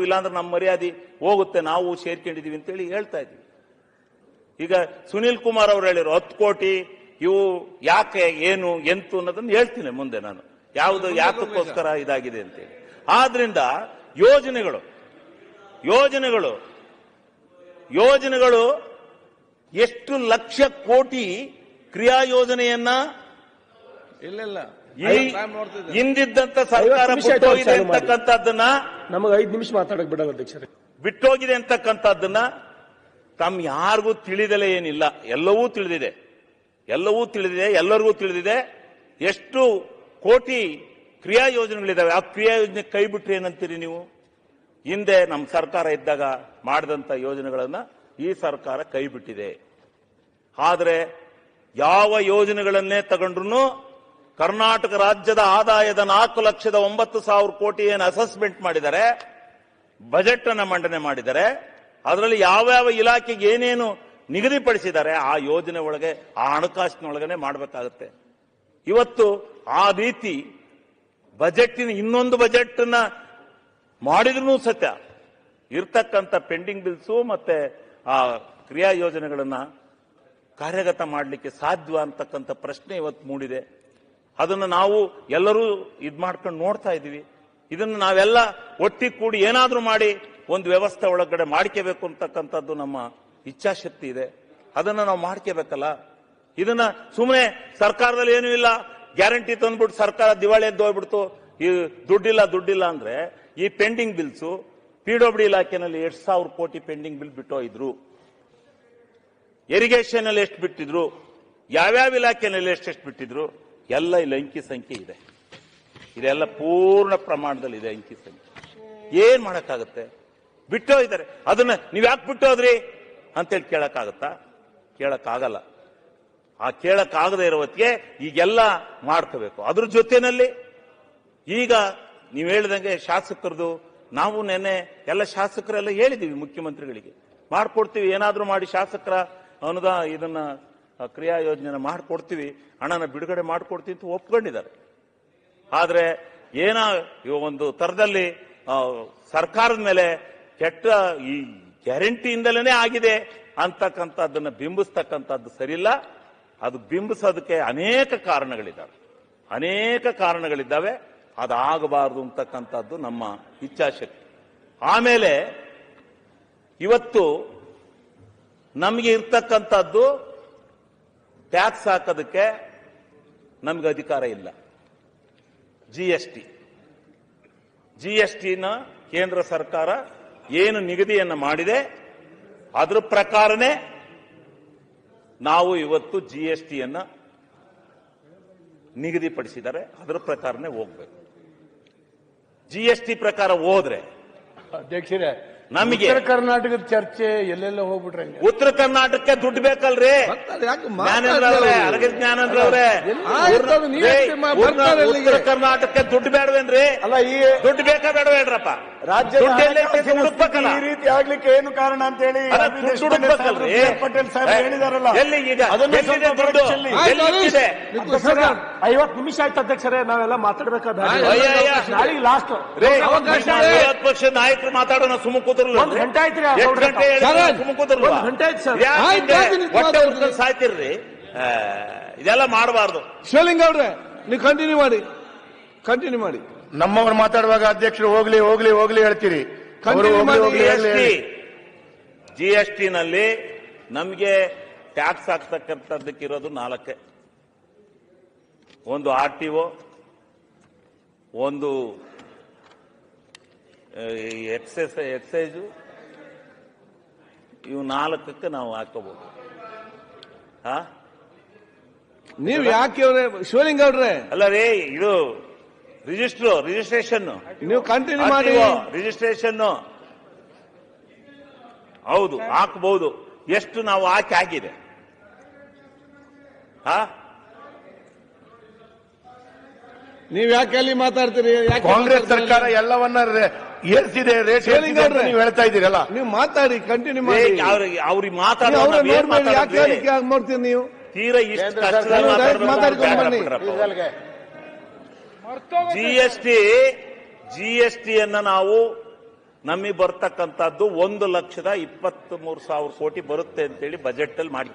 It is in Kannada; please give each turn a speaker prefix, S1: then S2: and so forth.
S1: ಇಲ್ಲಾಂದ್ರೆ ನಮ್ಮ ಮರ್ಯಾದೆ ಹೋಗುತ್ತೆ, ನಾವು ಸೇರ್ಕೊಂಡಿದೀವಿ ಅಂತೇಳಿ ಹೇಳ್ತಾ ಇದ್ವಿ. ಈಗ ಸುನೀಲ್ ಕುಮಾರ್ ಅವರು ಹೇಳಿದ್ರು 10 ಕೋಟಿ ಇವು ಯಾಕೆ ಏನು ಎಂತು ಅನ್ನೋದನ್ನ ಹೇಳ್ತೀನಿ ಮುಂದೆ ನಾನು, ಯಾವುದು ಯಾತಕ್ಕೋಸ್ಕರ ಇದಾಗಿದೆ ಅಂತೇಳಿ. ಆದ್ರಿಂದ ಯೋಜನೆಗಳು ಎಷ್ಟು ಲಕ್ಷ ಕೋಟಿ ಕ್ರಿಯಾ ಯೋಜನೆಯನ್ನ ಹಿಂದಿದ್ದಂತ ಸರ್ಕಾರ ಬಿಟ್ಟೋಗಿದೆ ಅಂತಕ್ಕಂಥದ್ದನ್ನ,
S2: ನಮಗೆ 5 ನಿಮಿಷ ಮಾತಾಡಕ್ ಬಿಡಲ್ಲ ಅಧ್ಯಕ್ಷರೇ,
S1: ಬಿಟ್ಟೋಗಿದೆ ಅಂತಕ್ಕಂಥದ್ದನ್ನ ತಮ್ಮ ಯಾರಿಗೂ ತಿಳಿದಲೇ ಏನಿಲ್ಲ, ಎಲ್ಲವೂ ತಿಳಿದಿದೆ, ಎಲ್ಲರಿಗೂ ತಿಳಿದಿದೆ. ಎಷ್ಟು ಕೋಟಿ ಕ್ರಿಯಾ ಯೋಜನೆಗಳಿದಾವೆ, ಆ ಕ್ರಿಯಾ ಯೋಜನೆ ಕೈ ಬಿಟ್ರೆ ಏನಂತೀರಿ ನೀವು? ಹಿಂದೆ ನಮ್ಮ ಸರ್ಕಾರ ಇದ್ದಾಗ ಮಾಡಿದಂತ ಯೋಜನೆಗಳನ್ನ ಈ ಸರ್ಕಾರ ಕೈ ಬಿಟ್ಟಿದೆ. ಆದ್ರೆ ಯಾವ ಯೋಜನೆಗಳನ್ನೇ ತಗೊಂಡ್ರು ಕರ್ನಾಟಕ ರಾಜ್ಯದ ಆದಾಯದ 4,09,000 ಕೋಟಿ ಏನು ಅಸೆಸ್ಮೆಂಟ್ ಮಾಡಿದ್ದಾರೆ, ಬಜೆಟ್ ಅನ್ನ ಮಂಡನೆ ಮಾಡಿದ್ದಾರೆ, ಅದರಲ್ಲಿ ಯಾವ್ಯಾವ ಇಲಾಖೆಗೆ ಏನೇನು ನಿಗದಿಪಡಿಸಿದ್ದಾರೆ ಆ ಯೋಜನೆ ಒಳಗೆ, ಆ ಹಣಕಾಸಿನೊಳಗನೆ ಮಾಡಬೇಕಾಗುತ್ತೆ. ಇವತ್ತು ಆ ರೀತಿ ಬಜೆಟ್ಟಿನ ಇನ್ನೊಂದು ಬಜೆಟ್ ನ ಮಾಡಿದ್ರೂ ಸತ್ಯ ಇರ್ತಕ್ಕಂಥ ಪೆಂಡಿಂಗ್ ಬಿಲ್ಸು ಮತ್ತೆ ಆ ಕ್ರಿಯಾ ಯೋಜನೆಗಳನ್ನ ಕಾರ್ಯಗತ ಮಾಡಲಿಕ್ಕೆ ಸಾಧ್ಯ ಅಂತಕ್ಕಂಥ ಪ್ರಶ್ನೆ ಇವತ್ತು ಮೂಡಿದೆ. ಅದನ್ನು ನಾವು ಎಲ್ಲರೂ ಮಾಡ್ಕೊಂಡು ನೋಡ್ತಾ ಇದ್ದೀವಿ. ಇದನ್ನು ನಾವೆಲ್ಲ ಒಟ್ಟಿಗೆ ಕೂಡಿ ಏನಾದ್ರೂ ಮಾಡಿ ಒಂದು ವ್ಯವಸ್ಥೆ ಒಳಗಡೆ ಮಾಡ್ಕೋಬೇಕು ಅಂತಕ್ಕಂಥದ್ದು ನಮ್ಮ ಇಚ್ಛಾಶಕ್ತಿ ಇದೆ. ಅದನ್ನ ನಾವು ಮಾಡ್ಕೋಬೇಕಲ್ಲ. ಇದನ್ನ ಸುಮ್ಮನೆ ಸರ್ಕಾರದಲ್ಲಿ ಏನೂ ಇಲ್ಲ, ಗ್ಯಾರಂಟಿ ತಂದ್ಬಿಟ್ಟು ಸರ್ಕಾರ ದಿವಾಳಿ ಎದ್ದು ಹೋಗ್ಬಿಡ್ತು, ಈ ದುಡ್ಡಿಲ್ಲ ಅಂದ್ರೆ ಈ ಪೆಂಡಿಂಗ್ ಬಿಲ್ಸು PWD ಇಲಾಖೆನಲ್ಲಿ 8,000 ಕೋಟಿ ಪೆಂಡಿಂಗ್ ಬಿಲ್ ಬಿಟ್ಟೋಗಿದ್ರು, ಇರಿಗೇಷನ್ ಅಲ್ಲಿ ಎಷ್ಟು ಬಿಟ್ಟಿದ್ರು, ಯಾವ್ಯಾವ ಇಲಾಖೆನಲ್ಲಿ ಎಷ್ಟೆಷ್ಟು ಬಿಟ್ಟಿದ್ರು, ಎಲ್ಲ ಇಲ್ಲಿ ಅಂಕಿ ಸಂಖ್ಯೆ ಇದೆ. ಇದೆಲ್ಲ ಪೂರ್ಣ ಪ್ರಮಾಣದಲ್ಲಿ ಇದೆ ಅಂಕಿ ಸಂಖ್ಯೆ. ಏನ್ ಮಾಡಕ್ಕಾಗತ್ತೆ? ಬಿಟ್ಟೋ ಇದ್ದಾರೆ. ಅದನ್ನ ನೀವ್ ಯಾಕೆ ಬಿಟ್ಟೋದ್ರಿ ಅಂತೇಳಿ ಕೇಳಕ್ಕಾಗತ್ತಾ? ಕೇಳಕ್ಕಾಗಲ್ಲ. ಆ ಕೇಳಕ್ಕಾಗದೇ ಇರೋ ಹೊತ್ತಿಗೆ ಈಗೆಲ್ಲ ಮಾಡ್ಕೋಬೇಕು. ಅದ್ರ ಜೊತೆನಲ್ಲಿ ಈಗ ನೀವು ಹೇಳಿದಂಗೆ ಶಾಸಕರದು, ನಾವು ನೆನ್ನೆ ಎಲ್ಲ ಶಾಸಕರೆಲ್ಲ ಹೇಳಿದೀವಿ ಮುಖ್ಯಮಂತ್ರಿಗಳಿಗೆ, ಮಾಡ್ಕೊಡ್ತೀವಿ, ಏನಾದ್ರೂ ಮಾಡಿ ಶಾಸಕರ ಇದನ್ನ ಕ್ರಿಯಾ ಯೋಜನೆ ಮಾಡ್ಕೊಡ್ತೀವಿ, ಹಣನ ಬಿಡುಗಡೆ ಮಾಡ್ಕೊಡ್ತೀವಿ ಅಂತ ಒಪ್ಕೊಂಡಿದ್ದಾರೆ. ಆದ್ರೆ ಒಂದು ತರದಲ್ಲಿ ಸರ್ಕಾರದ ಮೇಲೆ ಕೆಟ್ಟ ಈ ಗ್ಯಾರಂಟಿಯಿಂದಲೇ ಆಗಿದೆ ಅಂತಕ್ಕಂಥದ್ದನ್ನ ಬಿಂಬಿಸ್ತಕ್ಕಂಥದ್ದು ಸರಿಯಿಲ್ಲ. ಅದು ಬಿಂಬಿಸೋದಕ್ಕೆ ಅನೇಕ ಕಾರಣಗಳಿದ್ದಾವೆ. ಅದಾಗಬಾರದು ಅಂತಕ್ಕಂಥದ್ದು ನಮ್ಮ ಇಚ್ಛಾಶಕ್ತಿ. ಆಮೇಲೆ ಇವತ್ತು ನಮಗೆ ಇರ್ತಕ್ಕಂಥದ್ದು ಟ್ಯಾಕ್ಸ್ ಹಾಕೋದಕ್ಕೆ ನಮ್ಗೆ ಅಧಿಕಾರ ಇಲ್ಲ. ಜಿಎಸ್ಟಿನ ಕೇಂದ್ರ ಸರ್ಕಾರ ಏನು ನಿಗದಿಯನ್ನ ಮಾಡಿದೆ ಅದ್ರ ಪ್ರಕಾರನೇ ನಾವು ಇವತ್ತು ಜಿಎಸ್ಟಿಯನ್ನ ನಿಗದಿಪಡಿಸಿದ್ದಾರೆ, ಅದರ ಪ್ರಕಾರನೇ ಹೋಗ್ಬೇಕು. ಜಿಎಸ್ಟಿ ಪ್ರಕಾರ ಹೋದ್ರೆ
S2: ಅಧ್ಯಕ್ಷರೇ
S1: ನಮಗೆ
S2: ಉತ್ತರ ಕರ್ನಾಟಕದ ಚರ್ಚೆ ಎಲ್ಲೆಲ್ಲ ಹೋಗ್ಬಿಟ್ರೆ
S1: ಉತ್ತರ ಕರ್ನಾಟಕಕ್ಕೆ ದುಡ್ಡು ಬೇಕಲ್ರಿ? ಜ್ಞಾನೇಂದ್ರ ಅವರೇ, ಉತ್ತರ ಕರ್ನಾಟಕಕ್ಕೆ ದುಡ್ಡು ಬೇಡವೇನ್ರಿ?
S2: ಅಲ್ಲ, ಈ
S1: ದುಡ್ಡು ಬೇಕಾ ಬೇಡವೇನ್ರಪ್ಪ?
S2: ರಾಜ್ಯ ಈ ರೀತಿ ಆಗ್ಲಿಕ್ಕೆ ಏನು ಕಾರಣ ಅಂತ ಹೇಳಿ ಪಟೇಲ್ ಸಾಹೇಬ್ ಹೇಳಿದಾರಲ್ಲ,
S1: ಎಲ್ಲಿ ಈಗ
S2: 50 ನಿಮಿಷ ಆಯ್ತು ಅಧ್ಯಕ್ಷರೇ, ನಾವೆಲ್ಲ ಮಾತಾಡ್ಬೇಕಾದ ಲಾಸ್ಟ್
S1: ಪಕ್ಷ ನಾಯಕರು ಮಾತಾಡೋಣ. ಸುಮ್ಮನೆ
S2: ಗಂಟೆ ಆಯ್ತು
S1: ಸಾಯ್ತಿರ್ರಿ, ಇದೆಲ್ಲ ಮಾಡಬಾರ್ದು.
S2: ಶಿವಲಿಂಗ ಅವ್ರೆ, ನೀವು ಕಂಟಿನ್ಯೂ ಮಾಡಿ.
S3: ನಮ್ಮವ್ರು ಮಾತಾಡುವಾಗ ಅಧ್ಯಕ್ಷರು ಹೋಗ್ಲಿ ಹೇಳ್ತೀರಿ.
S1: ಜಿಎಸ್ಟಿನಲ್ಲಿ ನಮಗೆ ಟ್ಯಾಕ್ಸ್ ಹಾಕ್ತಕ್ಕಂಥದ್ದಕ್ಕಿರೋದು 4. ಒಂದು RTO, ಒಂದು ಎಕ್ಸೈಜು, ಇವು 4ಕ್ಕೆ ನಾವು ಹಾಕೋಬಹುದು.
S2: ನೀವು ಯಾಕೆ ಶಿವಲಿಂಗ ಅವ್ರೆ?
S1: ಅಲ್ಲ ರೀ, ಇದು ರಿಜಿಸ್ಟ್ರೇಷನ್
S2: ನೀವು ಕಂಟಿನ್ಯೂ ಮಾಡಿ.
S1: ರಿಜಿಸ್ಟ್ರೇಷನ್ ಹೌದು ಹಾಕಬಹುದು. ಎಷ್ಟು ನಾವು ಆಗಿದೆ?
S2: ನೀವ್ ಯಾಕೆ ಅಲ್ಲಿ ಮಾತಾಡ್ತೀರಿ?
S3: ಕಾಂಗ್ರೆಸ್ ಸರ್ಕಾರ ಎಲ್ಲವನ್ನ ಏರ್ಸಿದೆ, ರೇಟ್ ನೀವು ಹೇಳ್ತಾ ಇದ್ದೀರಲ್ಲ,
S2: ನೀವು ಮಾತಾಡಿ, ಕಂಟಿನ್ಯೂ ಮಾಡಿ.
S1: ಅವ್ರಿಗೆ ಮಾತಾಡೋದು
S2: ನೋಡ್ತೀರಿ ನೀವು
S1: ತೀರಾ ಇಷ್ಟು ಜಿಎಸ್ಟಿಯನ್ನ ನಾವು ನಮಗೆ ಬರ್ತಕ್ಕಂಥದ್ದು 1,23,000 ಕೋಟಿ ಬರುತ್ತೆ ಅಂತೇಳಿ ಬಜೆಟ್ ಅಲ್ಲಿ ಮಾಡಿ